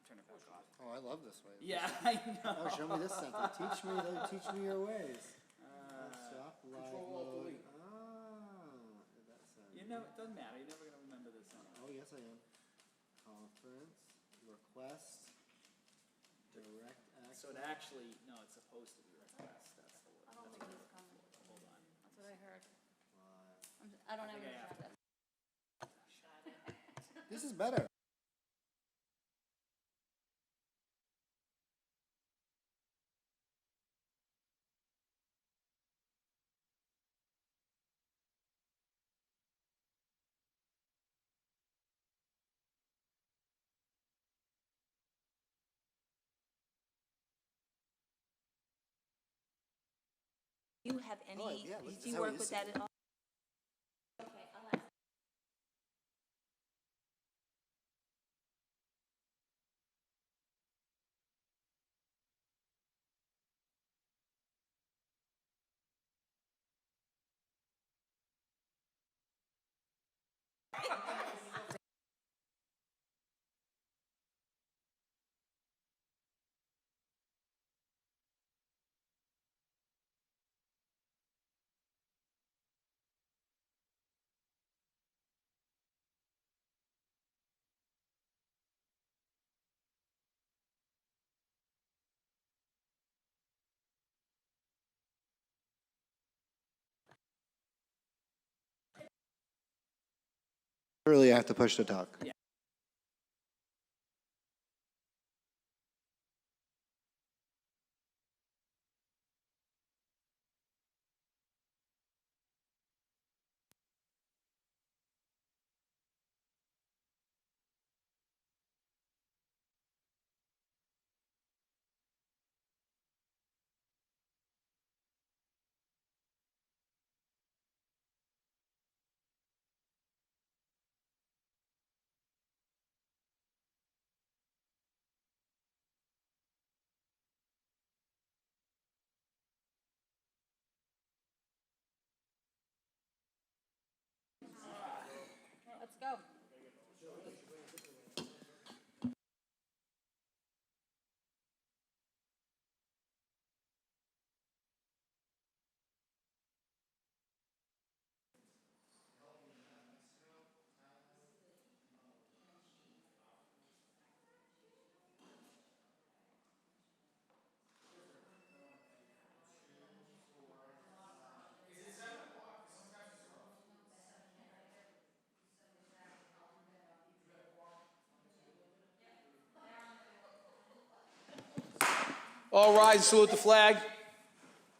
turn it back off. Oh, I love this way. Yeah, I know. Oh, show me this center. Teach me your ways. Stop live Control Alt mode. Delete. That's You know, it doesn't matter. You're never gonna remember this anyway. Oh, yes, I am. Conference, request, direct access. So it actually, no, it's supposed to be request. That's the word. I don't think he's coming. Hold on. That's what I heard. Live. I don't have think any I have agenda. This is better. Do you have any, Oh, yeah, do that's you how we work with used to that at all? Okay, I'll ask. Really, I have to push to talk. Yeah. Let's go. All rise and salute the flag.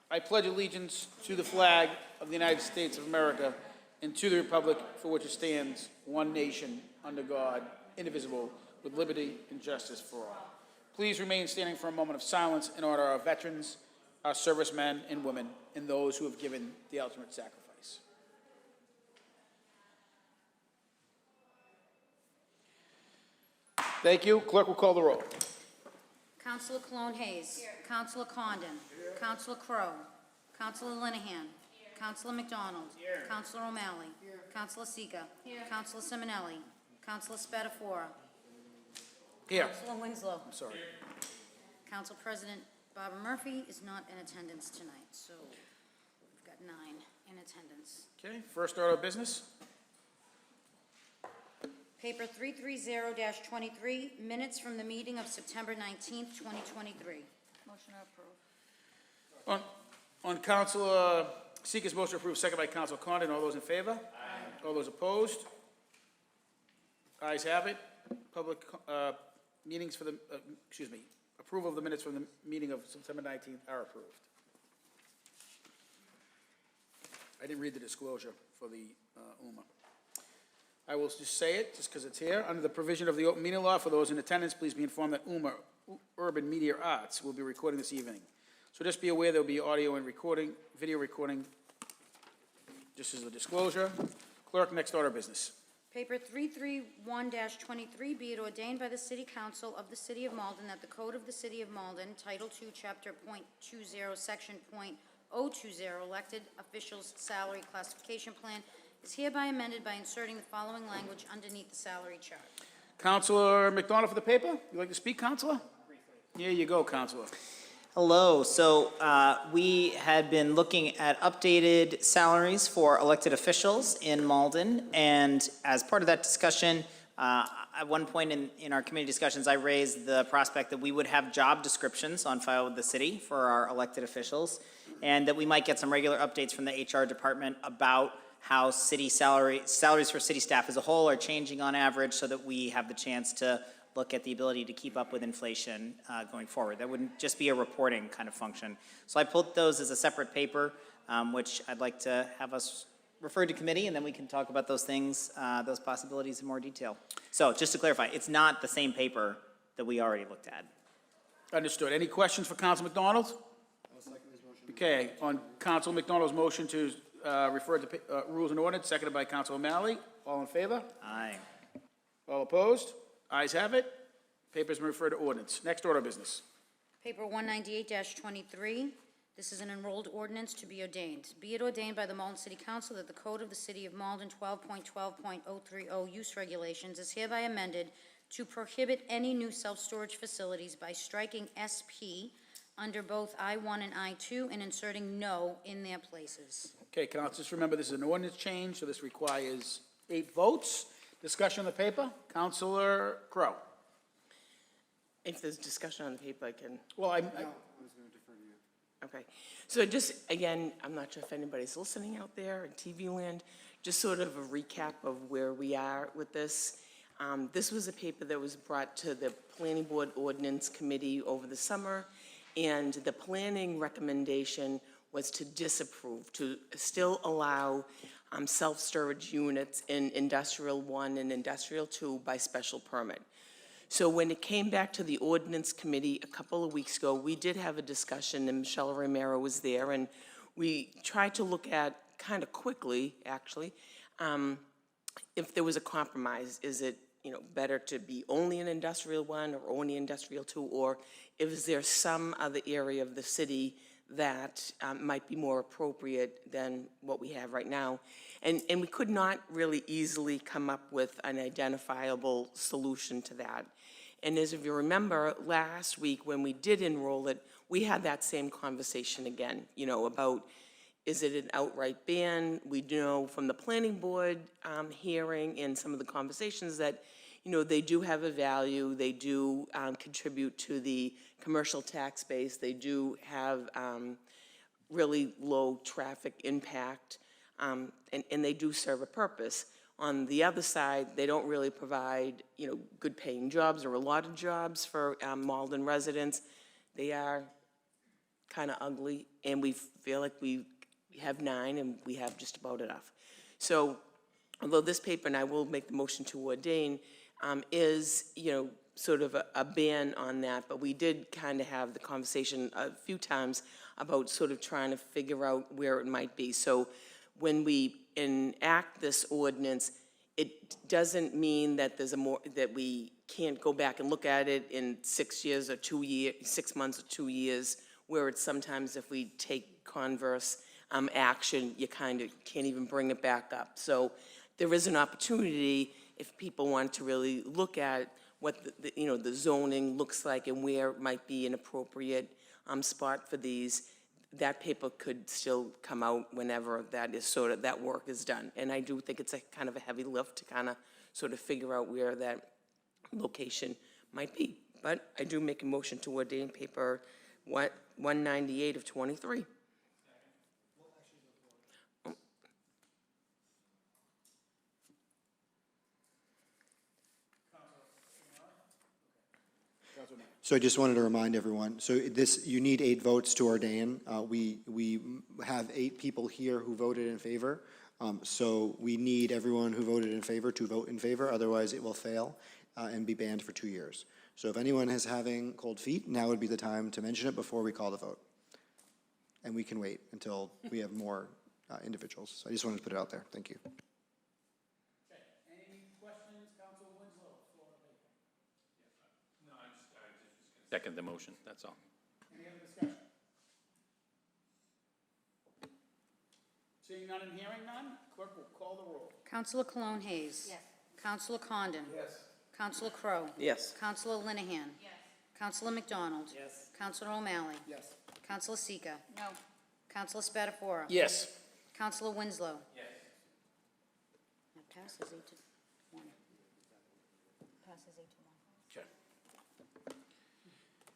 I pledge allegiance to the flag of the United States of America and to the republic for which it stands, one nation, under God, indivisible, with liberty and justice for all. Please remain standing for a moment of silence in honor of our veterans, our servicemen and women, and those who have given the ultimate sacrifice. Thank you. Clerk will call the roll. Councilor Cologne Hayes. Here. Councilor Condon. Here. Councilor Crowe. Councilor Linehan. Here. Councilor McDonald. Here. Councilor O'Malley. Here. Councilor Seega. Here. Councilor Simonelli. Councilor Spatafora. Here. Councilor Winslow. I'm sorry. Council President Barbara Murphy is not in attendance tonight, so we've got 9 in attendance. Okay, first order of business. Paper 330-23, minutes from the meeting of September 19th, 2023. Motion to approve. On Councilor Seeker's motion to approve, second by Councilor Condon. All those in favor? Aye. All those opposed? Ayes have it. Public meetings for the, approval of the minutes from the meeting of September 19th are approved. I didn't read the disclosure for the UMA. I will just say it, just because it's here. Under the provision of the open meeting law, for those in attendance, please be informed that UMA, Urban Media Arts, will be recording this evening. So just be aware there will be audio and recording, video recording, just as a disclosure. Clerk, next order of business. Paper 331-23, be it ordained by the City Council of the City of Malden that the Code of the City of Malden, Title II, Chapter .20, Section .020, Elected Officials Salary Classification Plan, is hereby amended by inserting the following language underneath the salary chart. Counselor McDonald for the paper. You like to speak, Counselor? Here you go, Counselor. Hello. So we had been looking at updated salaries for elected officials in Malden, and as part of that discussion, at one point in our committee discussions, I raised the prospect that we would have job descriptions on file with the city for our elected officials, and that we might get some regular updates from the HR department about how city salaries for city staff as a whole are changing on average, so that we have the chance to look at the ability to keep up with inflation going forward. That wouldn't just be a reporting kind of function. So I pulled those as a separate paper, which I'd like to have us refer to committee, and then we can talk about those things, those possibilities in more detail. So just to clarify, it's not the same paper that we already looked at. Understood. Any questions for Counsel McDonald? I'll second his motion. Okay, on Counsel McDonald's motion to refer to Rules and Ordinance, seconded by Counsel O'Malley. All in favor? Aye. All opposed? Ayes have it. Paper's been referred to ordinance. Next order of business. Paper 198-23, this is an enrolled ordinance to be ordained. Be it ordained by the Malden City Council that the Code of the City of Malden 12.12.030 use regulations is hereby amended to prohibit any new self-storage facilities by striking SP under both I-1 and I-2 and inserting no in their places. Okay, Council, just remember this is an ordinance change, so this requires 8 votes. Discussion on the paper. Councilor Crowe. If there's discussion on the paper, I can, Well, No, I was going to defer to you. okay. So just, again, I'm not sure if anybody's listening out there in TV land, just sort of a recap of where we are with this. This was a paper that was brought to the Planning Board Ordinance Committee over the summer, and the planning recommendation was to disapprove, to still allow self-storage units in Industrial 1 and Industrial 2 by special permit. So when it came back to the Ordinance Committee a couple of weeks ago, we did have a discussion, and Michelle Romero was there, and we tried to look at, kind of quickly, actually, if there was a compromise. Is it, better to be only in Industrial 1 or only Industrial 2, or is there some other area of the city that might be more appropriate than what we have right now? And we could not really easily come up with an identifiable solution to that. And as if you remember, last week when we did enroll it, we had that same conversation again, about is it an outright ban? We know from the planning board hearing and some of the conversations that, they do have a value. They do contribute to the commercial tax base. They do have really low traffic impact, and they do serve a purpose. On the other side, they don't really provide, good paying jobs or a lot of jobs for Malden residents. They are kind of ugly, and we feel like we have 9 and we have just about enough. So although this paper, and I will make the motion to ordain, is, sort of a ban on that, but we did kind of have the conversation a few times about sort of trying to figure out where it might be. So when we enact this ordinance, it doesn't mean that that we can't go back and look at it in 6 years or 2 years, 6 months or 2 years, where it's sometimes if we take converse action, you kind of can't even bring it back up. So there is an opportunity if people want to really look at what the zoning looks like and where might be an appropriate spot for these. That paper could still come out whenever that work is done. And I do think it's a kind of a heavy lift to kind of sort of figure out where that location might be. But I do make a motion to ordain paper 198 of 23. So I just wanted to remind everyone, so you need 8 votes to ordain. We have 8 people here who voted in favor. So we need everyone who voted in favor to vote in favor, otherwise it will fail and be banned for 2 years. So if anyone is having cold feet, now would be the time to mention it before we call the vote. And we can wait until we have more individuals. So I just wanted to put it out there. Thank you. Second the motion, that's all. Any other discussion? Seeing none and hearing none, clerk will call the roll. Councilor Cologne Hayes. Yes. Councilor Condon. Yes. Counselor Crowe. Yes. Counselor Linehan. Yes. Counselor McDonald. Yes. Counselor O'Malley. Yes. Counselor Seega. No. Counselor Spatafora. Yes. Counselor Winslow. Yes. That passes 8 to 1. Passes 8 to 1. Okay.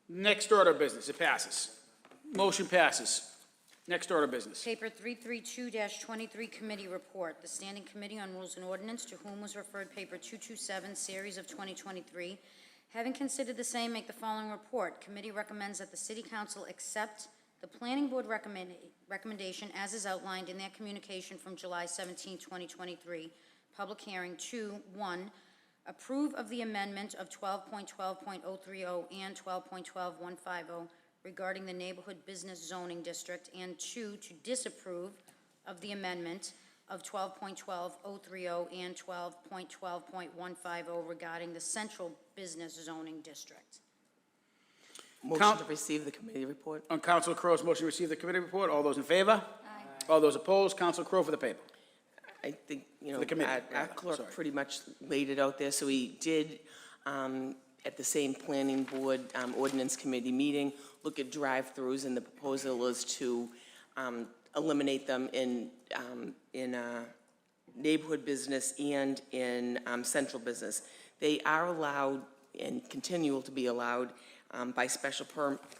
Next order of business, it passes. Motion passes. Next order of business. Paper 332-23, Committee Report. The Standing Committee on Rules and Ordinance, to whom was referred Paper 227, Series of 2023. Having considered the same, make the following report. Committee recommends that the City Council accept the Planning Board recommendation as is outlined in their communication from July 17, 2023. Public hearing. 2, 1, approve of the amendment of 12.12.030 and 12.12150 regarding the Neighborhood Business Zoning District, and 2, to disapprove of the amendment of 12.12030 and 12.12.150 regarding the Central Business Zoning District. Motion to receive the committee report? On Councilor Crow's motion to receive the committee report, all those in favor? Aye. All those opposed? Councilor Crowe for the paper. I think, you know, the committee, our rather, clerk sorry. pretty much laid it out there, so we did, at the same planning board, ordinance committee meeting, look at drive-throughs, and the proposal is to, eliminate them in neighborhood business and in, central business. They are allowed and continue to be allowed, by special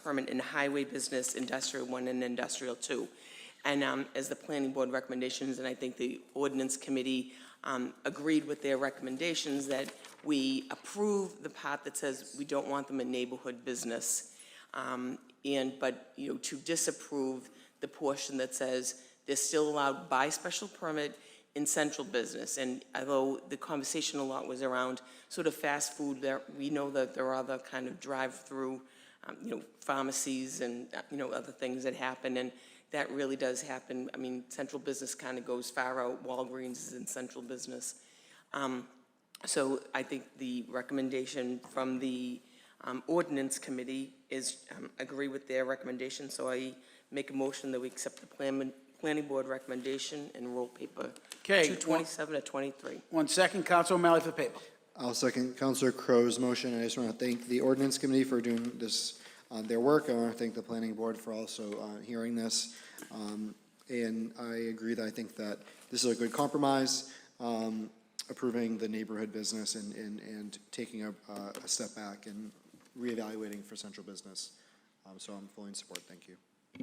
permit in highway business, industrial 1 and industrial 2. And as the planning board recommendations, and I think the ordinance committee agreed with their recommendations, that we approve the part that says we don't want them in neighborhood business, but to disapprove the portion that says they're still allowed by special permit in central business. And although the conversation a lot was around sort of fast food, we know that there are other kind of drive-through, pharmacies and other things that happen, and that really does happen. I mean, central business kind of goes far out. Walgreens is in central business. So I think the recommendation from the ordinance committee is agree with their recommendation. So I make a motion that we accept the planning board recommendation and roll paper Okay. 227 to 23. 1 second, Councilor O'Malley for the paper. I'll second Councilor Crow's motion. I just want to thank the ordinance committee for doing this, their work. I want to thank the planning board for also hearing this. And I agree that I think that this is a good compromise, approving the neighborhood business and taking a step back and reevaluating for central business. So I'm fully in support. Thank you.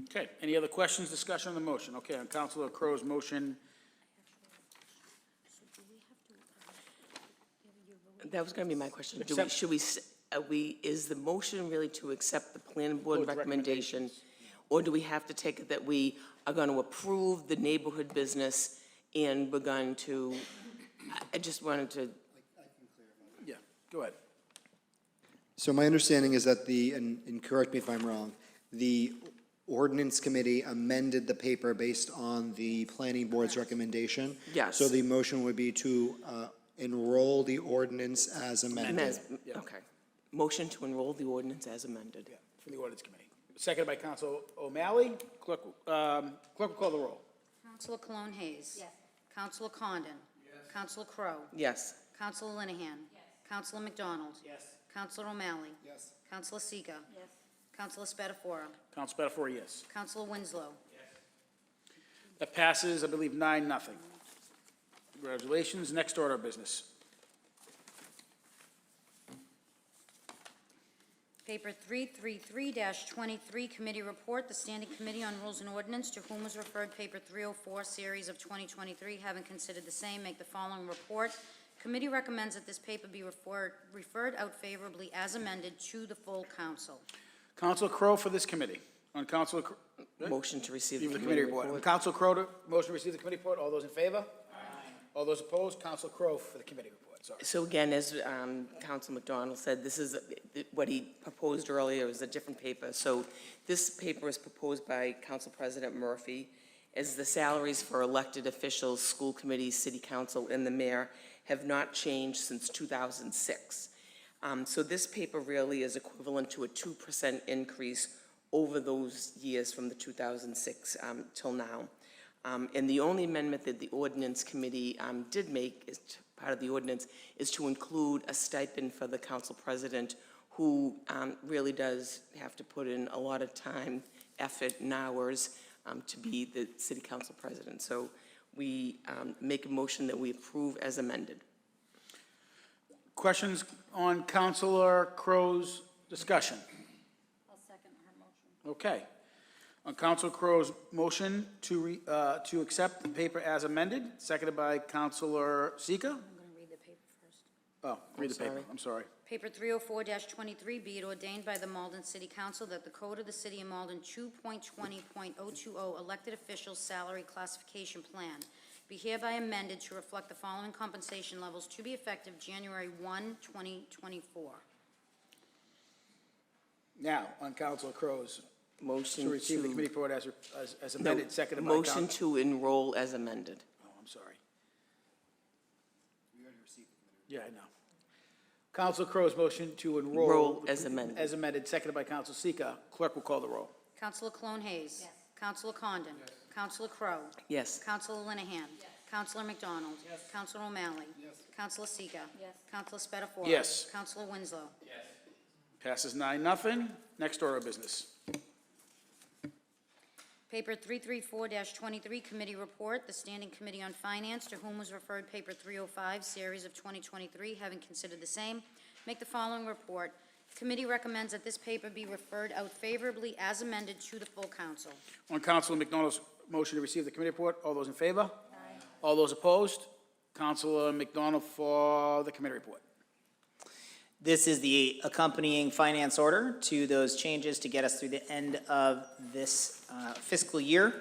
Okay, any other questions, discussion on the motion? Okay, on Councilor Crow's motion, That was going to be my question. Accept- Is the motion really to accept the planning board Board's recommendation? Or do we have to take it that we are going to approve the neighborhood business and we're going to, I just wanted to, yeah, go ahead. So my understanding is that and correct me if I'm wrong, the ordinance committee amended the paper based on the planning board's recommendation? Yes. So the motion would be to enroll the ordinance as amended. okay. Motion to enroll the ordinance as amended. Yeah, for the ordinance committee. Seconded by Councilor O'Malley. Clerk will call the roll. Counselor Cologne Hayes. Yes. Counselor Condon. Yes. Counselor Crowe. Yes. Counselor Linehan. Yes. Counselor McDonald. Yes. Counselor O'Malley. Yes. Counselor Seega. Yes. Counselor Spatafora. Councilor Spatafora, yes. Counselor Winslow. That passes, I believe, 9-0. Congratulations. Next order of business. Paper 333-23, Committee Report. The Standing Committee on Rules and Ordinance, to whom was referred Paper 304, Series of 2023, having considered the same, make the following report. Committee recommends that this paper be referred out favorably as amended to the full council. Councilor Crowe for this committee. On Councilor Motion to receive Receive the the committee committee report. report. Councilor Crowe, motion to receive the committee report. All those in favor? Aye. All those opposed? Councilor Crowe for the committee report, sorry. So again, as Council McDonald said, this is, what he proposed earlier was a different paper. So this paper was proposed by Council President Murphy as the salaries for elected officials, school committees, city council, and the mayor have not changed since 2006. So this paper really is equivalent to a 2% increase over those years from the 2006 till now. And the only amendment that the ordinance committee did make is to part of the ordinance, is to include a stipend for the council president who really does have to put in a lot of time, effort, and hours to be the city council president. So we make a motion that we approve as amended. Questions on Counselor Crow's discussion? I'll second her motion. Okay. On Counselor Crow's motion to accept the paper as amended, seconded by Counselor Sika. I'm going to read the paper first. Oh, read the paper, sorry. I'm sorry. Paper 304-23, be it ordained by the Malden City Council that the Code of the City of Malden 2.20.020 Elected Officials Salary Classification Plan be hereby amended to reflect the following compensation levels to be effective January 1, 2024. Now, on Counselor Crow's, Motion to receive the to- committee report as amended, No, seconded by motion Counselor. to enroll as amended. Oh, I'm sorry. Yeah, I know. Counselor Crow's motion to enroll. Roll as amended. As amended, seconded by Counselor Sika. Clerk will call the roll. Counselor Cologne Hayes. Yes. Counselor Condon. Yes. Counselor Crowe. Yes. Counselor Linehan. Yes. Counselor McDonald. Yes. Counselor O'Malley. Yes. Counselor Sika. Yes. Counselor Spatafora. Yes. Counselor Winslow. Passes 9-0. Next order of business. Paper 334-23, Committee Report, the Standing Committee on Finance, to whom was referred Paper 305, Series of 2023, having considered the same, make the following report. Committee recommends that this paper be referred out favorably as amended to the full council. On Counselor McDonald's motion to receive the committee report, all those in favor? Aye. All those opposed? Counselor McDonald for the committee report. This is the accompanying finance order to those changes to get us through the end of this fiscal year.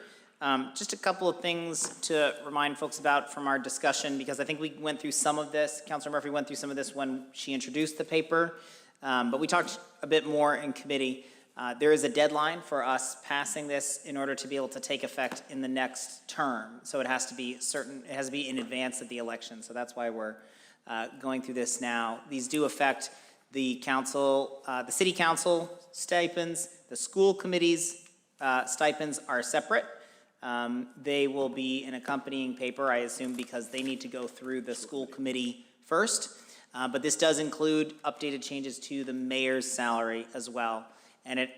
Just a couple of things to remind folks about from our discussion, because I think we went through some of this. Councilor Murphy went through some of this when she introduced the paper, but we talked a bit more in committee. There is a deadline for us passing this in order to be able to take effect in the next term. So it has to be certain, it has to be in advance of the election. So that's why we're going through this now. These do affect the council, the city council stipends, the school committees stipends are separate. They will be an accompanying paper, I assume, because they need to go through the school committee first. But this does include updated changes to the mayor's salary as well. And it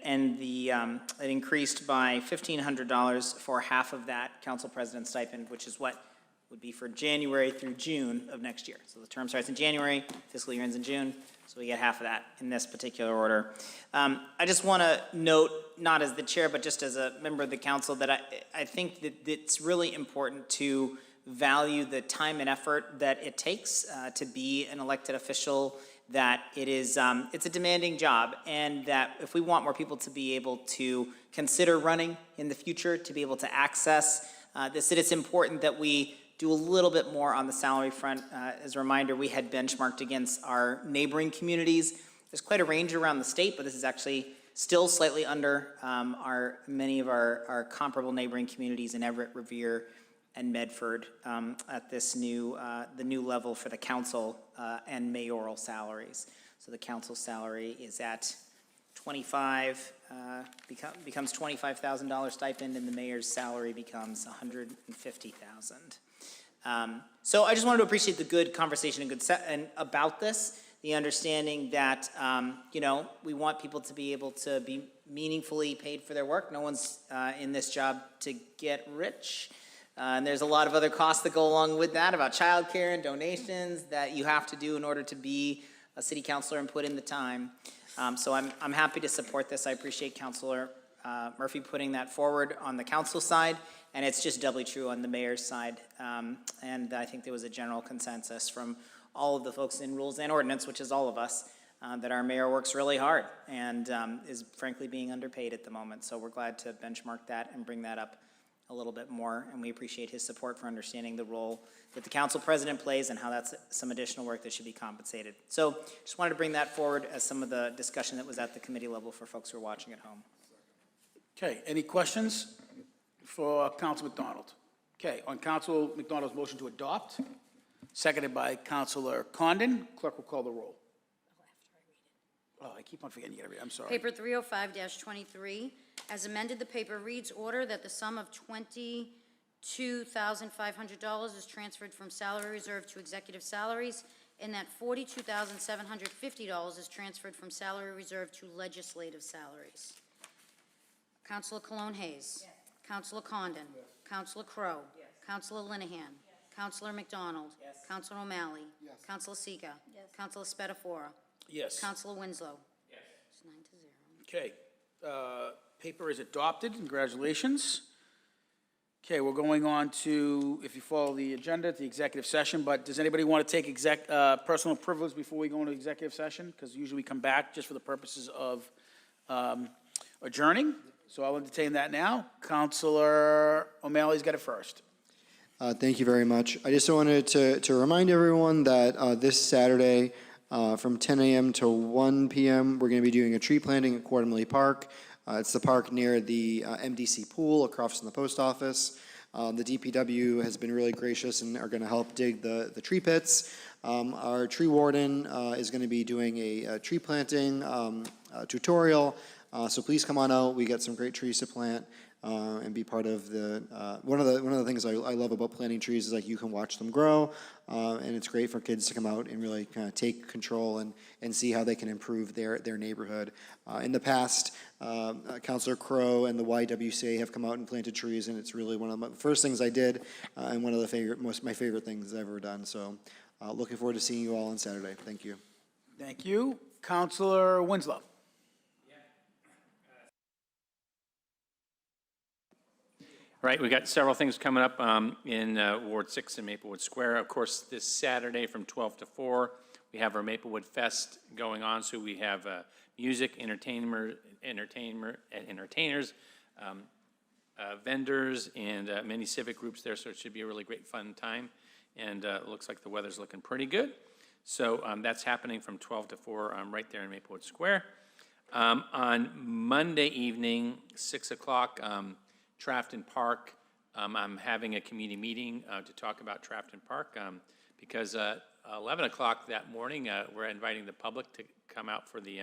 increased by $1,500 for half of that council president stipend, which is what would be for January through June of next year. So the term starts in January, fiscal year ends in June, so we get half of that in this particular order. I just want to note, not as the chair, but just as a member of the council, that I think that it's really important to value the time and effort that it takes to be an elected official, that it is, it's a demanding job, and that if we want more people to be able to consider running in the future, to be able to access this, that it's important that we do a little bit more on the salary front. As a reminder, we had benchmarked against our neighboring communities. There's quite a range around the state, but this is actually still slightly under many of our comparable neighboring communities in Everett, Revere, and Medford at this the new level for the council and mayoral salaries. So the council salary is at becomes $25,000 stipend, and the mayor's salary becomes $150,000. So I just wanted to appreciate the good conversation and about this, the understanding that we want people to be able to be meaningfully paid for their work. No one's in this job to get rich. And there's a lot of other costs that go along with that, about childcare and donations that you have to do in order to be a city councilor and put in the time. So I'm happy to support this. I appreciate Councilor Murphy putting that forward on the council side, and it's just doubly true on the mayor's side. And I think there was a general consensus from all of the folks in Rules and Ordinance, which is all of us, that our mayor works really hard and is frankly being underpaid at the moment. So we're glad to benchmark that and bring that up a little bit more, and we appreciate his support for understanding the role that the council president plays and how that's some additional work that should be compensated. So just wanted to bring that forward as some of the discussion that was at the committee level for folks who are watching at home. Okay, any questions for Council McDonald? Okay, on Council McDonald's motion to adopt, seconded by Councilor Condon, clerk will call the roll. Oh, I keep on forgetting you gotta read, I'm sorry. Paper 305-23, as amended, the paper reads, order that the sum of $20 $2,500 is transferred from salary reserve to executive salaries, and that $42,750 is transferred from salary reserve to legislative salaries. Counselor Cologne Hayes. Yes. Counselor Condon. Yes. Counselor Crowe. Yes. Counselor Linehan. Yes. Counselor McDonald. Yes. Counselor O'Malley. Yes. Counselor Seega. Yes. Counselor Spatafora. Yes. Counselor Winslow. Yes. It's 9-0. Okay, paper is adopted, congratulations. Okay, we're going on to, if you follow the agenda, the executive session, but does anybody want to take personal privilege before we go into executive session? Because usually we come back just for the purposes of adjourning, so I'll entertain that now. Counselor O'Malley's got it first. Thank you very much. I just wanted to remind everyone that this Saturday, from 10 a.m. to 1 p.m., we're going to be doing a tree planting at Quartermilly Park. It's the park near the MDC pool across from the post office. The DPW has been really gracious and are going to help dig the tree pits. Our tree warden is going to be doing a tree planting tutorial. So please come on out. We got some great trees to plant and be part of the. One of the things I love about planting trees is like you can watch them grow, and it's great for kids to come out and really kind of take control and see how they can improve their neighborhood. In the past, Councilor Crowe and the YWCA have come out and planted trees, and it's really one of the first things I did, and one of the my favorite things I've ever done. So, looking forward to seeing you all on Saturday. Thank you. Thank you. Counselor Winslow. Right, we got several things coming up in Ward 6 in Maplewood Square. Of course, this Saturday from 12 to 4, we have our Maplewood Fest going on. So we have music, entertainers, vendors, and many civic groups there. So it should be a really great fun time. And it looks like the weather's looking pretty good. So that's happening from 12 to 4 right there in Maplewood Square. On Monday evening, 6 o'clock, Trafton Park, I'm having a community meeting to talk about Trafton Park because 11 o'clock that morning, we're inviting the public to come out for the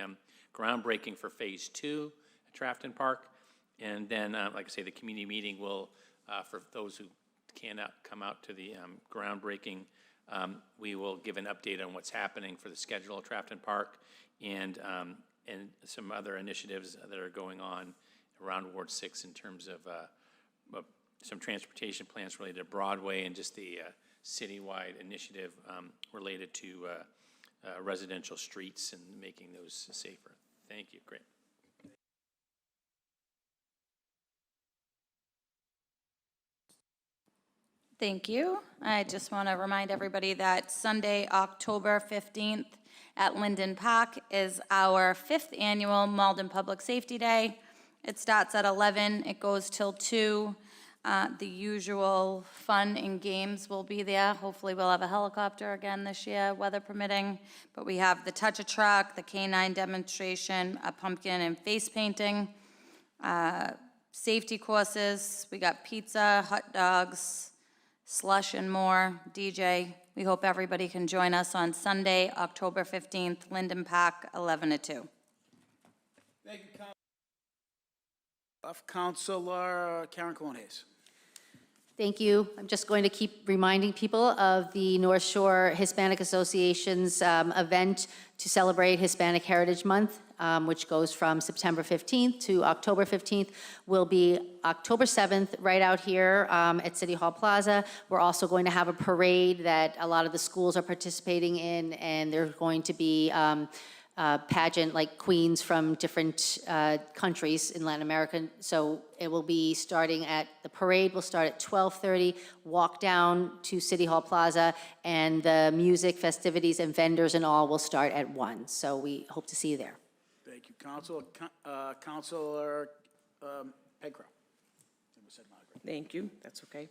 groundbreaking for Phase 2 at Trafton Park. And then, like I say, the community meeting will, for those who cannot come out to the groundbreaking, we will give an update on what's happening for the schedule at Trafton Park and some other initiatives that are going on around Ward 6 in terms of some transportation plans related to Broadway and just the citywide initiative related to residential streets and making those safer. Thank you. Great. Thank you. I just want to remind everybody that Sunday, October 15th at Linden Park is our 5th annual Malden Public Safety Day. It starts at 11, it goes till 2. The usual fun and games will be there. Hopefully we'll have a helicopter again this year, weather permitting. But we have the touch-a-truck, the canine demonstration, a pumpkin and face painting, safety courses. We got pizza, hot dogs, slush and more, DJ. We hope everybody can join us on Sunday, October 15th, Linden Park, 11 to 2. Thank you, Counselor Karen Cologne Hayes. Thank you. I'm just going to keep reminding people of the North Shore Hispanic Association's event to celebrate Hispanic Heritage Month, which goes from September 15th to October 15th, will be October 7th right out here at City Hall Plaza. We're also going to have a parade that a lot of the schools are participating in, and there's going to be pageant like queens from different countries in Latin America. So it will be starting at, the parade will start at 12:30, walk down to City Hall Plaza, and the music, festivities, and vendors and all will start at 1. So we hope to see you there. Thank you, Counselor Pedro. Thank you, that's okay.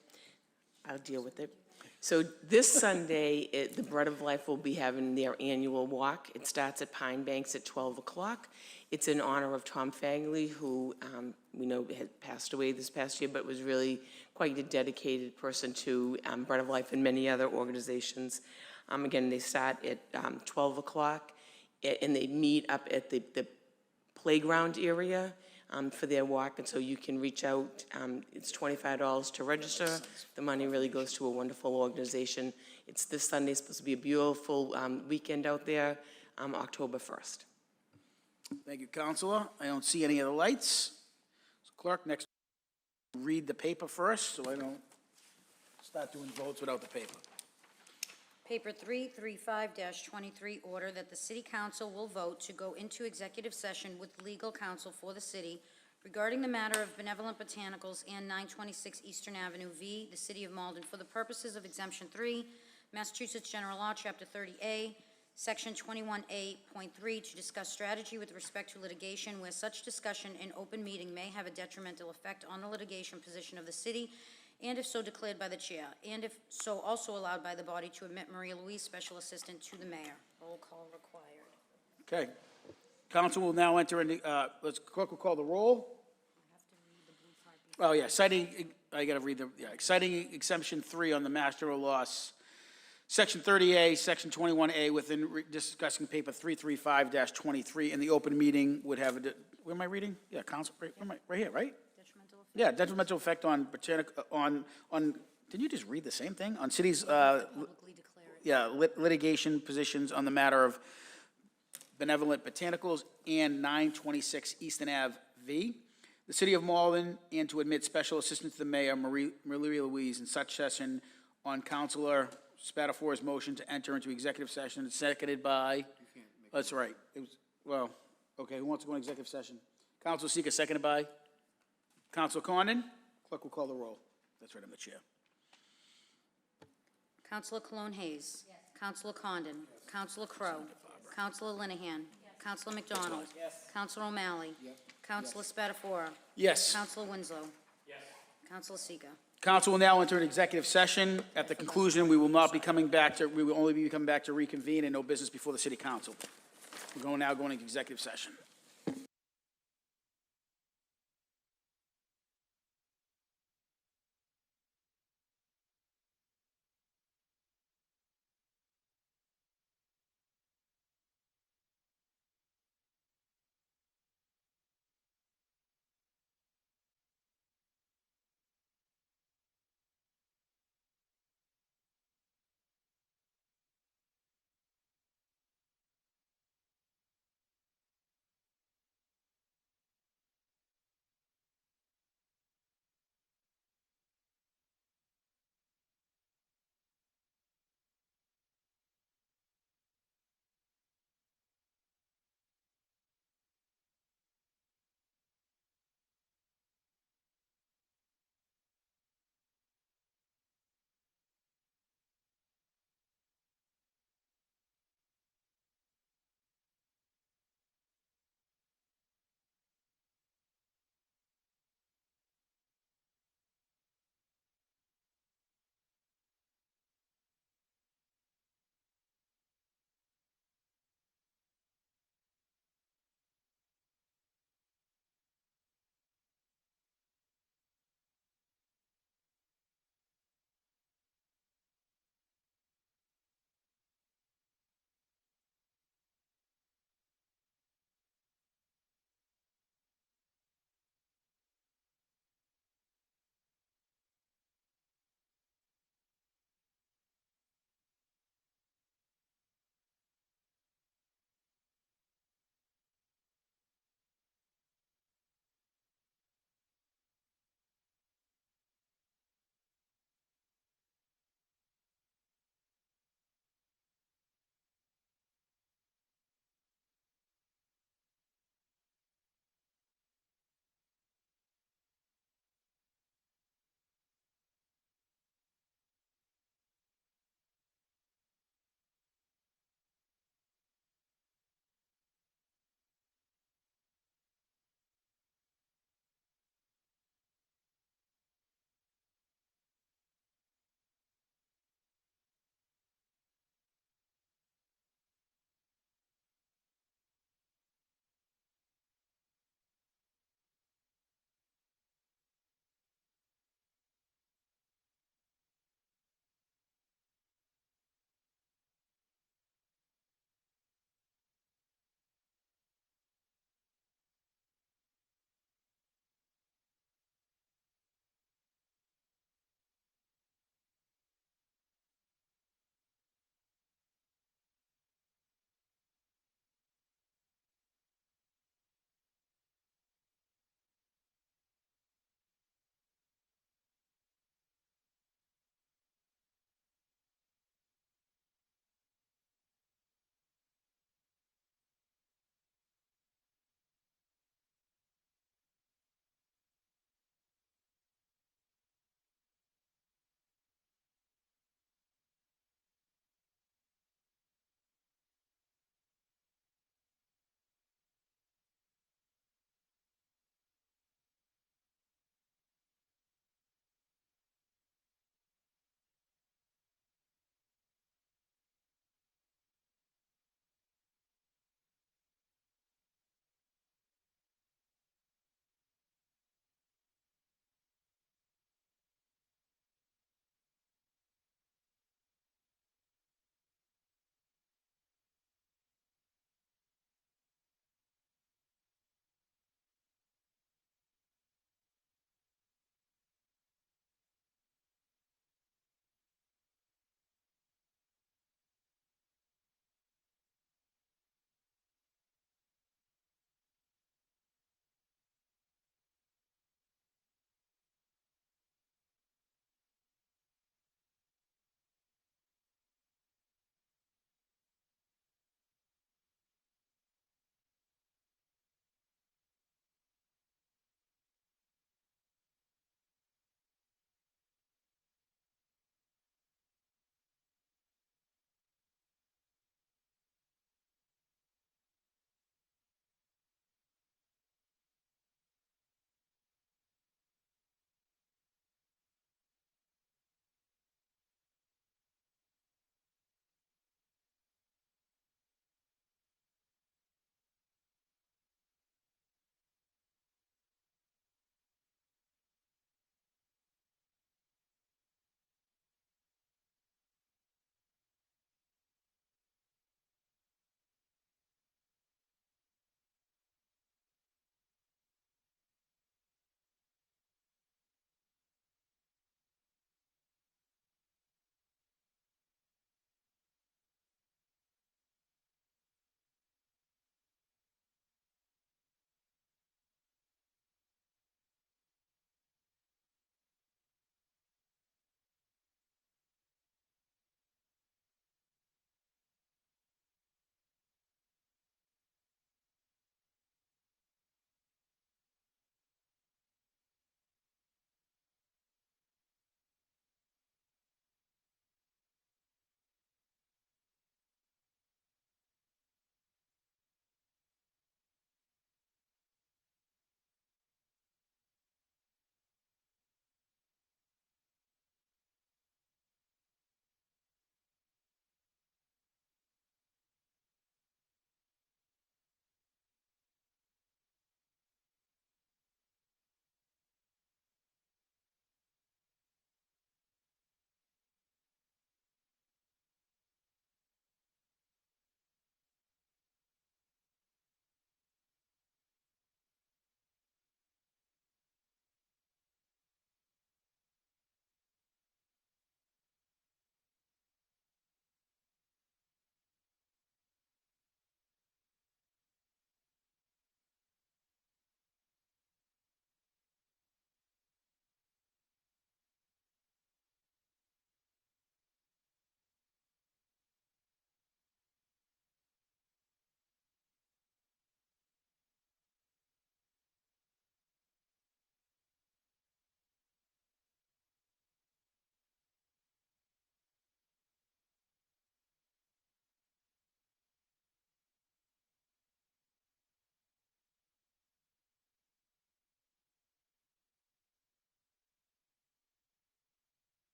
I'll deal with it. So this Sunday, the Bread of Life will be having their annual walk. It starts at Pine Banks at 12 o'clock. It's in honor of Tom Fagley, who we know had passed away this past year, but was really quite a dedicated person to Bread of Life and many other organizations. Again, they start at 12 o'clock, and they meet up at the playground area. for their walk, and so you can reach out. It's $25 to register. The money really goes to a wonderful organization. It's this Sunday, it's supposed to be a beautiful weekend out there, October 1st. Thank you, Counselor. I don't see any other lights. Clerk, next, read the paper first, so I don't start doing votes without the paper. Paper 335-23, order that the City Council will vote to go into executive session with legal counsel for the city regarding the matter of Benevolent Botanicals and 926 Eastern Avenue v. the City of Malden for the purposes of Exemption 3, Massachusetts General Law, Chapter 30A, Section 21A.3, to discuss strategy with respect to litigation where such discussion in open meeting may have a detrimental effect on the litigation position of the city, and if so declared by the chair, and if so also allowed by the body to admit Maria Louise, Special Assistant to the Mayor. Roll call required. Okay. Council will now enter into, clerk will call the roll. Oh, yeah, citing, I gotta read the, yeah, citing exemption 3 on the Mass General Laws, Section 30A, Section 21A, within discussing paper 335-23, in the open meeting would have, where am I reading? Yeah, council, right here, right? Detrimental effect. Yeah, detrimental effect on did you just read the same thing? On cities, Publicly declare it. yeah, litigation positions on the matter of Benevolent Botanicals and 926 Easton Ave v. The City of Malden, and to admit Special Assistant to the Mayor, Maria Louise, in such session on Councilor Spatafore's motion to enter into executive session, seconded by, that's right. It was, well, okay, who wants to go in executive session? Councilor Seeker, seconded by? Councilor Condon? Clerk will call the roll. That's right, I'm the chair. Councilor Cologne Hayes. Yes. Councilor Condon. Yes. Councilor Crowe. Yes. Councilor Linehan. Yes. Councilor McDonald. Yes. Councilor O'Malley. Yes. Councilor Spatafora. Yes. Councilor Winslow. Yes. Councilor Seeker. Council will now enter an executive session. At the conclusion, we will not be coming back to, we will only be coming back to reconvene and no business before the city council. We're now going into executive session.